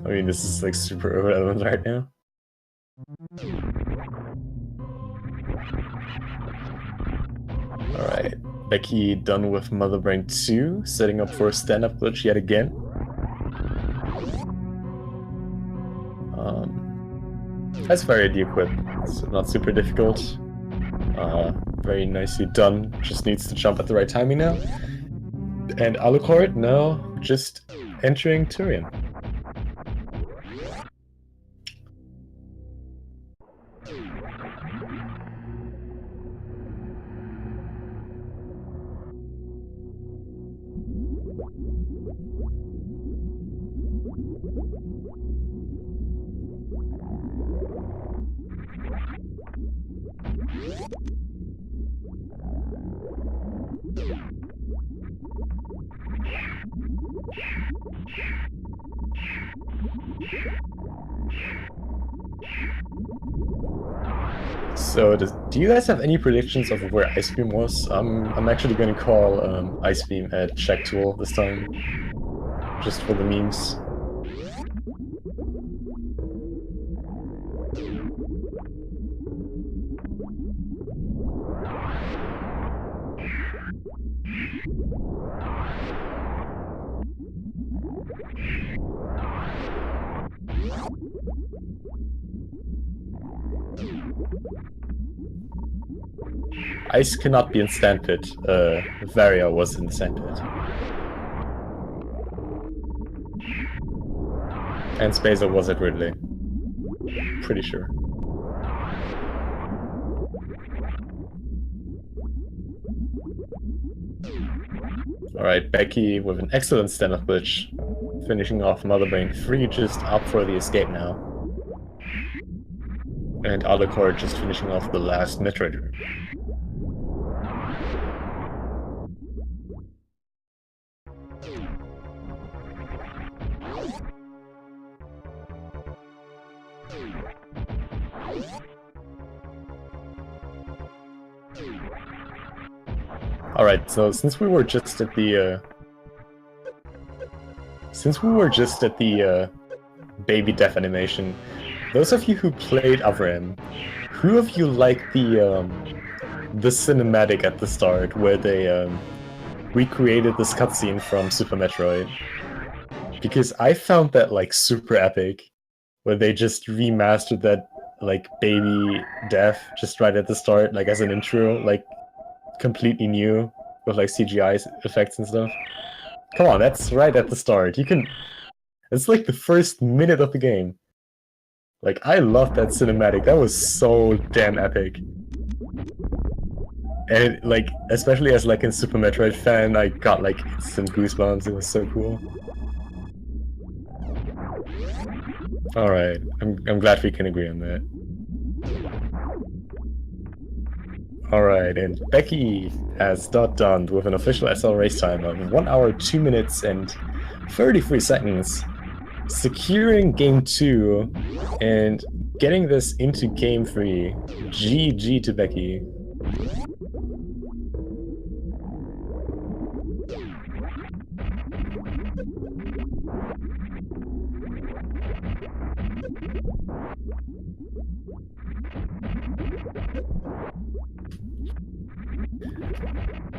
Speaker 1: mean, this is like super irrelevant right now. Alright, Becky done with Mother Brain 2, setting up for a stand-up glitch yet again. That's very de-equipped, it's not super difficult. Very nicely done, just needs to jump at the right timing now. And Alucard now just entering Turian. So, do you guys have any predictions of where Ice Beam was? I'm actually going to call Ice Beam at Check Tool this time, just for the memes. Ice cannot be in Sandpit. Varia was in Sandpit. And Spacer was at Ridley. Pretty sure. Alright, Becky with an excellent stand-up glitch. Finishing off Motherbrain 3, just up for the escape now. And Alucard just finishing off the last mid-trader. Alright, so since we were just at the baby death animation, those of you who played Avram, who of you liked the cinematic at the start where they recreated this cutscene from Super Metroid? Because I found that like super epic, where they just remastered that like baby death just right at the start, like as an intro, like completely new with like CGI effects and stuff. Come on, that's right at the start. You can. It's like the first minute of the game. Like, I love that cinematic. That was so damn epic. And like, especially as like a Super Metroid fan, I got like instant goosebumps. It was so cool. All right, I'm glad we can agree on that. Alright, and Becky has done with an official SL race time of 1 hour, 2 minutes, and 33 seconds, securing Game 2 and getting this into Game 3. GG to Becky.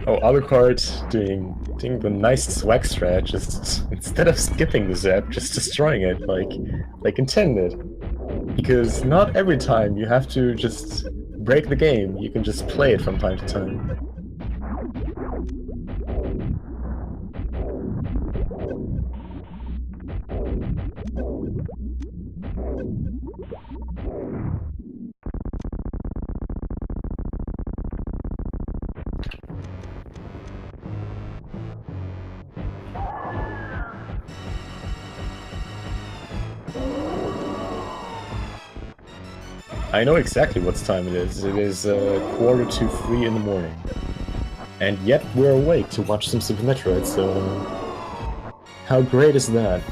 Speaker 1: Oh, Alucard doing the nice swag strat, just instead of skipping the zap, just destroying it like intended. Because not every time you have to just break the game, you can just play it from time to time. I know exactly what time it is. It is 2:45 in the morning. And yet we're awake to watch some Super Metroid, so how great is that?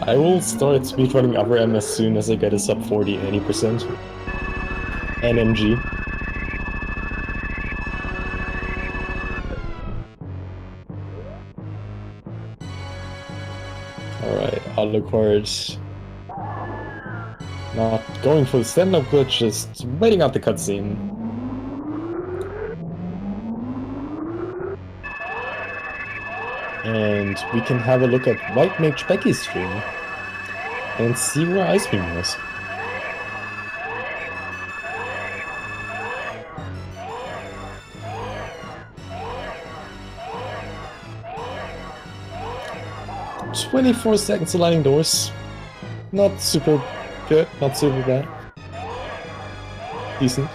Speaker 1: I will start speedrunning Avram as soon as I get a sub 40 80%. NMG. Alright, Alucard. Not going for the stand-up glitch, just waiting out the cutscene. And we can have a look at WhiteMageBecky's stream and see where Ice Beam was. "24 seconds aligning doors. Not super good, not super bad. Decent.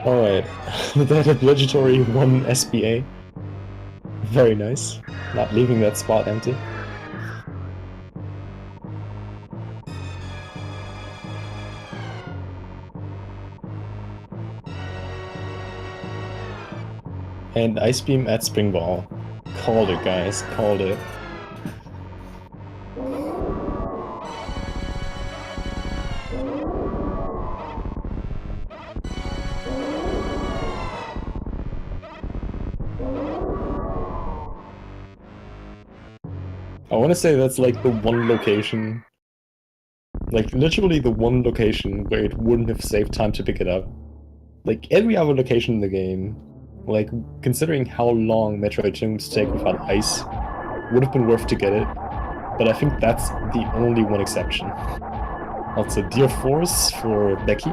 Speaker 1: Alright, that obligatory 1 SBA. Very nice. Not leaving that spot empty. And Ice Beam at Spring Ball. Called it, guys. Called it. I want to say that's like the one location, like literally the one location where it wouldn't have saved time to pick it up. Like every other location in the game, like considering how long Metroid Toons take without ice, would have been worth to get it. But I think that's the only one exception. Also, Deer Force for Becky.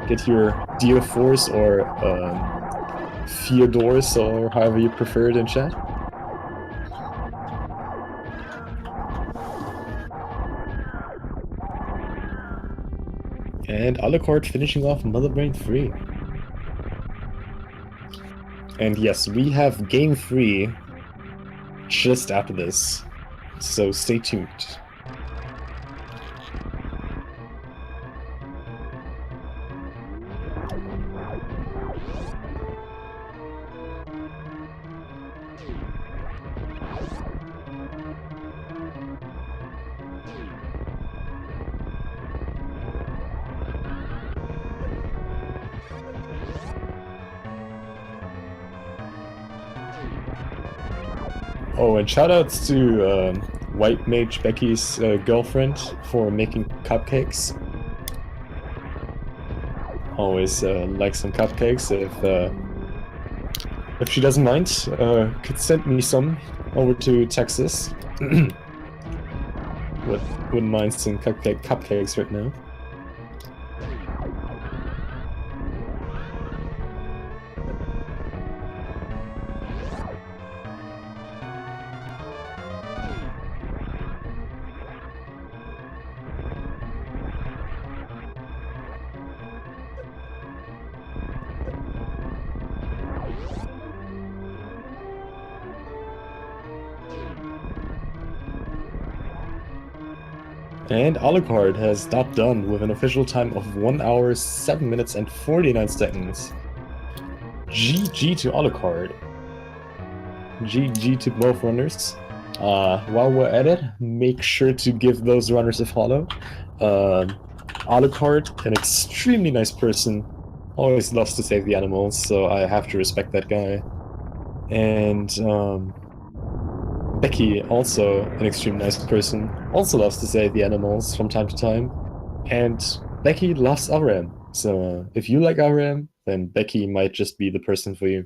Speaker 1: Get your Deer Force or Theodorus or however you prefer it in chat. And Alucard finishing off Mother Brain 3. And yes, we have Game 3 just after this, so stay tuned. Oh, and shoutouts to WhiteMageBecky's girlfriend for making cupcakes. Always like some cupcakes. If she doesn't mind, could send me some over to Texas. Wouldn't mind some cupcakes right now. And Alucard has not done with an official time of 1 hour, 7 minutes, and 49 seconds. GG to Alucard. GG to both runners. While we're at it, make sure to give those runners a follow. Alucard, an extremely nice person, always loves to save the animals, so I have to respect that guy. And Becky, also an extremely nice person, also loves to save the animals from time to time. And Becky loves Aram, so if you like Aram, then Becky might just be the person for you.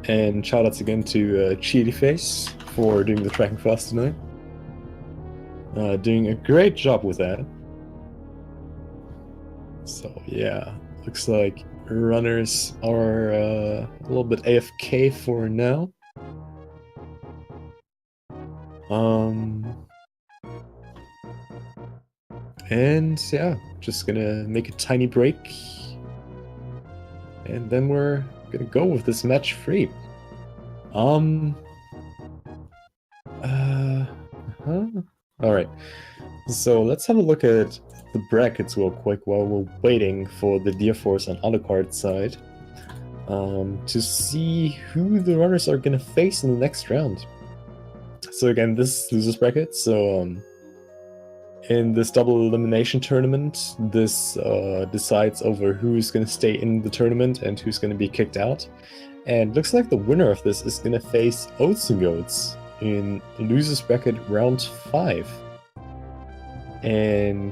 Speaker 1: And shoutouts again to Cheaty Face for doing the tracking for us tonight. Doing a great job with that. So yeah, looks like runners are a little bit AFK for now. And yeah, just gonna make a tiny break. And then we're gonna go with this match free. Alright. So let's have a look at the brackets real quick while we're waiting for the Deer Force on Alucard's side. To see who the runners are gonna face in the next round. So again, this is losers bracket, so in this double elimination tournament, this decides over who's going to stay in the tournament and who's going to be kicked out. And looks like the winner of this is going to face Oats and Goats in losers bracket round 5. And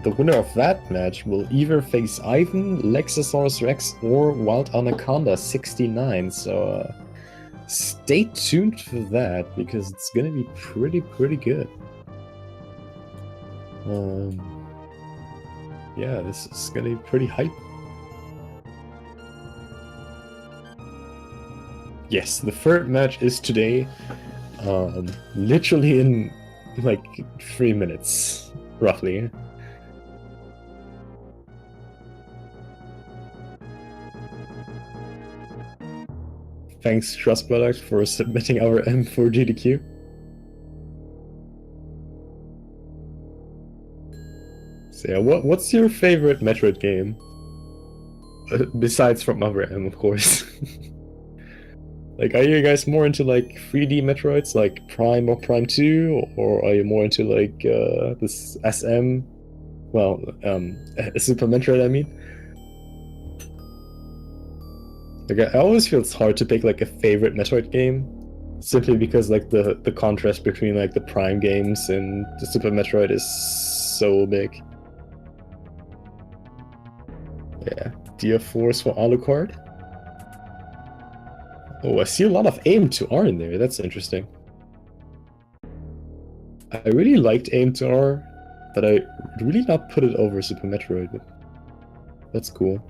Speaker 1: the winner of that match will either face Ivan, Lexosaurus Rex, or Wild Anaconda 69. So stay tuned for that, because it's going to be pretty good. Yeah, this is gonna be pretty hype. Yes, the third match is today, literally in like 3 minutes, roughly. Thanks, Trust Product, for submitting our M for GDQ. So yeah, what's your favorite Metroid game? Besides from Other M, of course. Like, are you guys more into like 3D Metroids, like Prime or Prime 2, or are you more into like this SM? Well, Super Metroid, I mean. Like, I always feel it's hard to pick like a favorite Metroid game, simply because like the contrast between like the Prime games and the Super Metroid is so big. Yeah, DF4s for Alucard. Oh, I see a lot of aim to R in there. That's interesting. I really liked aim to R, but I would really not put it over Super Metroid. That's cool.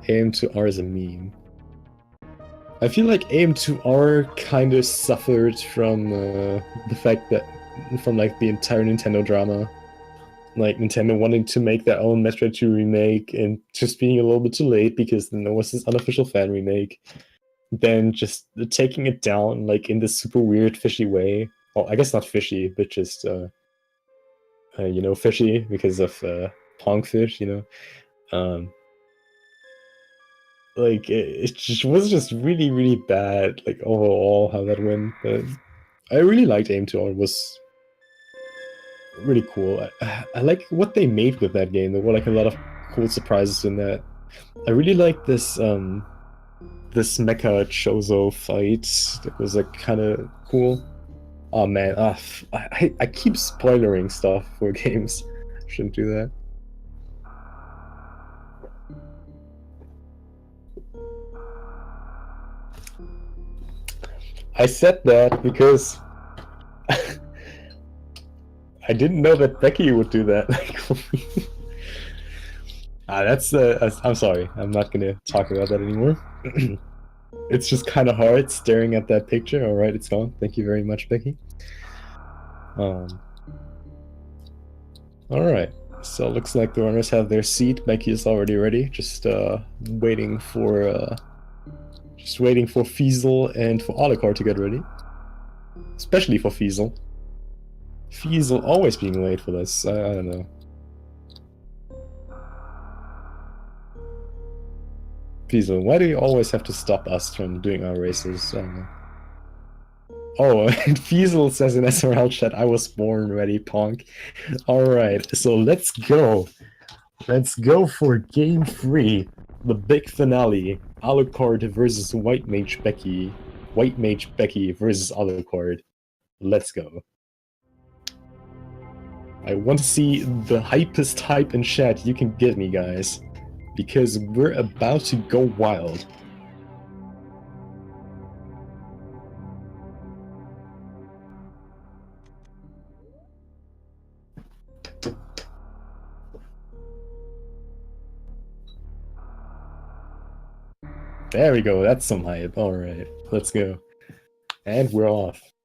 Speaker 1: Aim to R is a meme. I feel like aim to R kind of suffered from the fact that from like the entire Nintendo drama, like Nintendo wanting to make their own Metroid 2 remake and just being a little bit too late because then there was this unofficial fan remake. Then just taking it down like in this super weird fishy way. Well, I guess not fishy, but just you know, fishy because of Pongfish, you know. Like it just was just really bad, like overall how that went. But I really liked Aim 2. It was really cool. I like what they made with that game. There were like a lot of cool surprises in that. I really like this this mecha Chozo fight. That was like kind of cool. Oh man, I keep spoilering stuff for games. Shouldn't do that. I said that because I didn't know that Becky would do that. That's I'm sorry. I'm not gonna talk about that anymore. It's just kind of hard staring at that picture. All right, it's gone. Thank you very much, Becky. All right. So it looks like the runners have their seat. Becky is already ready. Just waiting for Fiesel and for Alucard to get ready. Especially for Fiesel. Fiesel always being late for this. I don't know. Fiesel, why do you always have to stop us from doing our races? I don't know. Oh, and Fiesel says in SRL chat, I was born ready, Punk. Alright, so let's go. Let's go for game 3. The big finale. Alucard versus WhiteMageBecky. WhiteMageBecky versus Alucard. Let's go. I want to see the hypest hype in chat you can give me, guys. Because we're about to go wild. There we go, that's some hype. Alright, let's go. And we're off.